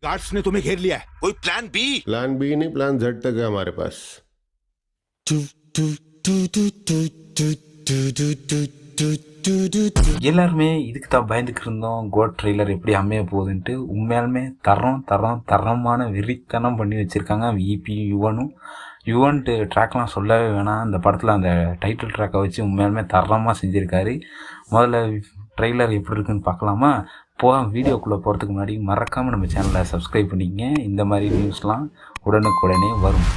Guards ने तुम्हें घेर लिया है, कोई प्लान बी? प्लान बी नहीं, प्लान जेड तक है हमारे पास। எல்லாருமே இதுக்கு தான் பயந்துட்டு இருந்தோம், கோட் ட்ரெய்லர் எப்படி அமைய போகுதுன்ட்டு. உண்மையாலுமே தரமான வெறித்தனம் பண்ணி வச்சுருக்காங்க விபி யுவன்ட்டு ட்ராக்லாம் சொல்லவே வேணாம். இந்த படத்தில் அந்த டைட்டில் ட்ராக்கை வச்சு உண்மையாலுமே தரமாக செஞ்சுருக்காரு. முதல்ல ட்ரெய்லர் எப்படி இருக்குன்னு பார்க்கலாமா? வீடியோக்குள்ளே போகிறதுக்கு முன்னாடி மறக்காமல் நம்ம சேனலை சப்ஸ்கிரைப் பண்ணிக்கங்க. இந்த மாதிரி நியூஸ்லாம் உடனுக்குடனே வரும்.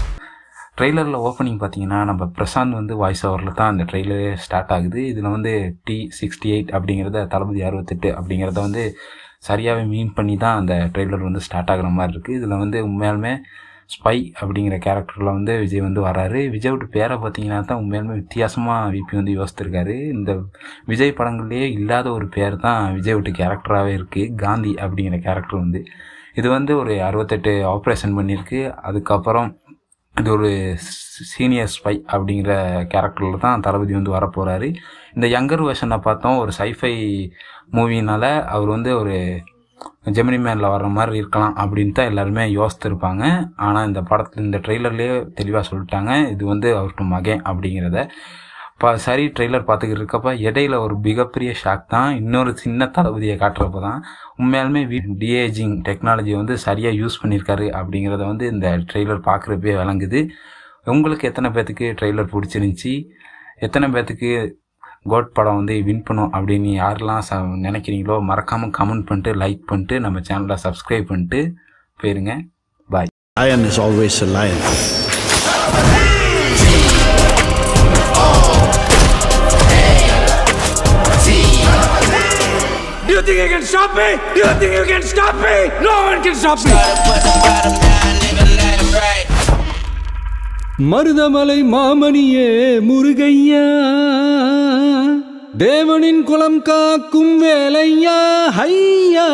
ட்ரெய்லரில் ஓப்பனிங் பார்த்தீங்கன்னா நம்ம பிரசாந்த் வாய்ஸ் ஓவரில் தான் அந்த ட்ரெய்லரே ஸ்டார்ட் ஆகுது. இதில் T68 அப்படிங்கிறத தளபதி 68 அப்படிங்கிறத சரியாகவே மீன் பண்ணி தான் அந்த ட்ரெய்லர் ஸ்டார்ட் ஆகிற மாதிரி இருக்குது. இதில் உண்மையாலுமே ஸ்பை அப்படிங்கிற கேரக்டரில் விஜய் வராரு. விஜயோட பேரை பார்த்தீங்கன்னா தான் உண்மையாலுமே வித்தியாசமாக விபி யோசித்திருக்காரு. இந்த விஜய் படங்கள்லேயே இல்லாத ஒரு பேர் தான் விஜயோட கேரக்டராகவே இருக்குது. காந்தி அப்படிங்கிற கேரக்டர் இது ஒரு 68 ஆப்ரேஷன் பண்ணியிருக்கு. அதுக்கப்புறம் இது ஒரு சீனியர் ஸ்பை அப்படிங்கிற கேரக்டரில் தான் தளபதி வரப்போகிறாரு. இந்த யங்கர் வெர்ஷனை பார்த்தோம், ஒரு சைஃபை மூவினால் அவர் ஒரு ஜெமினி மேனில் வர்ற மாதிரி இருக்கலாம் அப்படின்னு தான் எல்லாருமே யோசித்திருப்பாங்க. ஆனால் இந்த ட்ரெய்லர்லேயே தெளிவாக சொல்லிட்டாங்க இது அவருக்கு மகன் அப்படிங்கிறத. சரி, ட்ரெய்லர் பார்த்துக்கிட்டு இருக்கப்போ இடையில ஒரு மிகப்பெரிய ஷாக் தான். இன்னொரு சின்ன தளபதியை காட்டுறப்போ தான் உண்மையாலுமே டிஏஜிங் டெக்னாலஜி சரியாக யூஸ் பண்ணியிருக்காரு அப்படிங்கிறத இந்த ட்ரெய்லர் பார்க்குறப்பே விளங்குது. உங்களுக்கு எத்தனை பேர்த்துக்கு ட்ரெய்லர் பிடிச்சிருந்துச்சி, எத்தனை பேர்த்துக்கு கோட் படம் வின் பண்ணும் அப்படின்னு யாரெல்லாம் நினைக்கிறீங்களோ மறக்காமல் கமெண்ட் பண்ணிட்டு லைக் பண்ணிட்டு நம்ம சேனலை சப்ஸ்கிரைப் பண்ணிட்டு போயிருங்க. பாய். Lion is always a lion. Do you think you can stop me? Do you think you can stop me? No one can stop me. Marudhamalai மாமணியே முருகையா, தேவனின் குலம் காக்கும் வேலையா, ஹையா.